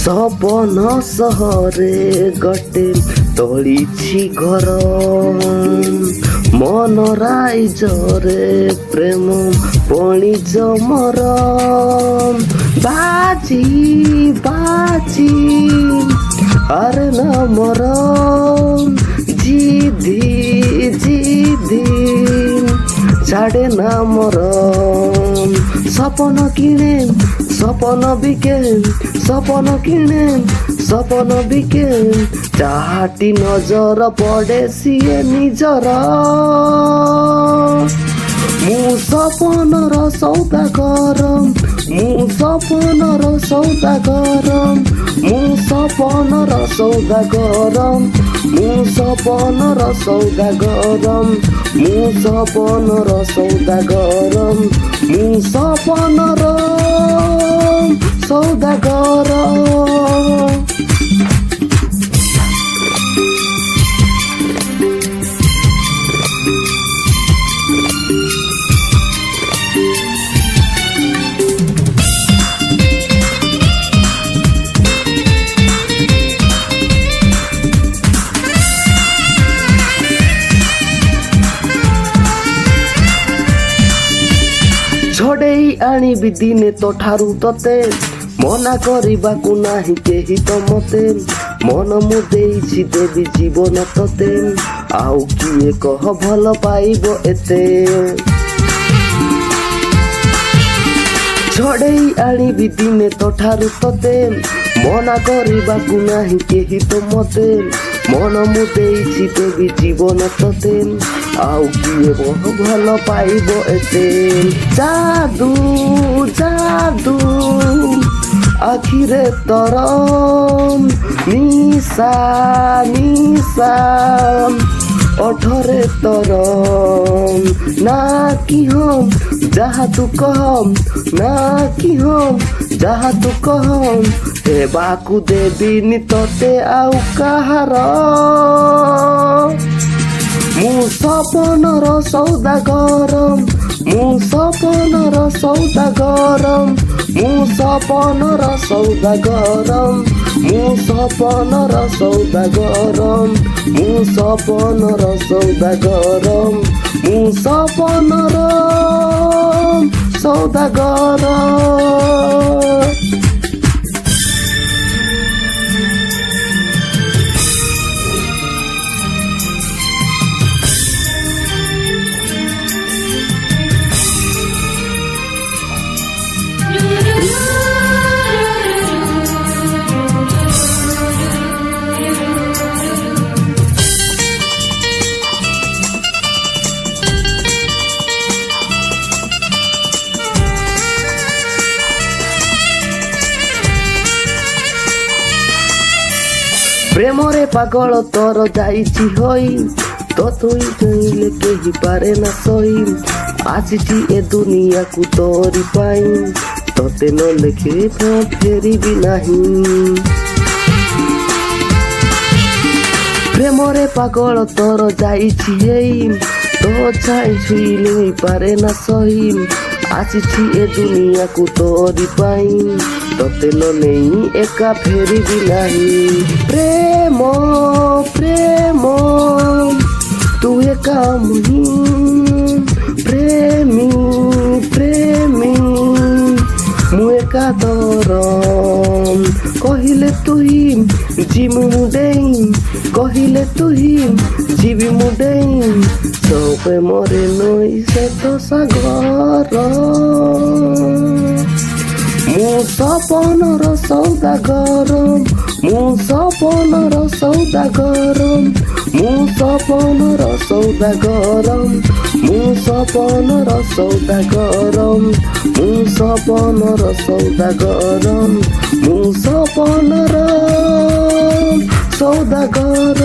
सपन सहरे गटे तोलिछि घर मन राइजरे प्रेम पणी जमर बाजी बाजी अरे न मर जिदी जिदी छाड़े न मर सपन किणे सपन बिके सपन किणे सपन बिके चाहाटी नजर पड़े सीए निजर मु सपनर सौदागर मु सपनर सौदागर मु सपनर सौदागर मु सपनर सौदागर मु सपनर सौदागर मु सपनर सौदागर। छड़ेई आनिबि दिने तो ठारू तते मना करबाकू नाही केही तो मते मन मु देइछि देवी जीवन तते आउ किए कह भल पाइबो एते छड़ेई आनिबि दिने तो ठारू तते मना करबाकू नाही केही तो मते मन मु देइछि देवी जीवन तते आउ किए कह भल पाइबो एते जादू जादू आखिरे तर निशा निशा ओठरे तर ना कि हम जहाँ तू कहम ना कि हम जहाँ तू कहम हेबाकू देबिनी तोते आउ काहार मु सपनर सौदागर मु सपनर सौदागर मु सपनर सौदागर मु सपनर सौदागर मु सपनर सौदागर मु सपनर सौदागर। प्रेमरे पागल तोर जाइछि होई तो तुई कहिले केही पारे न सोई आसिछि ए दुनिया को तोरी पाई तोते न लेखे फेरी भी नाही प्रेमरे पागल तोर जाइछि हेई तो छाई छुइले पारे न सोई आसिछि ए दुनिया को तोरी पाई तोते न नहीं एका फेरी भी नाही प्रेम प्रेम तू एका मुही प्रेमी प्रेमी मु एका तोर कहिले तुही जिमु मुडेई कहिले तुही जीवी मुडेई सबे मरे नई से तो सागर मु सपनर सौदागर मु सपनर सौदागर मु सपनर सौदागर मु सपनर सौदागर मु सपनर सौदागर मु सपनर सौदागर।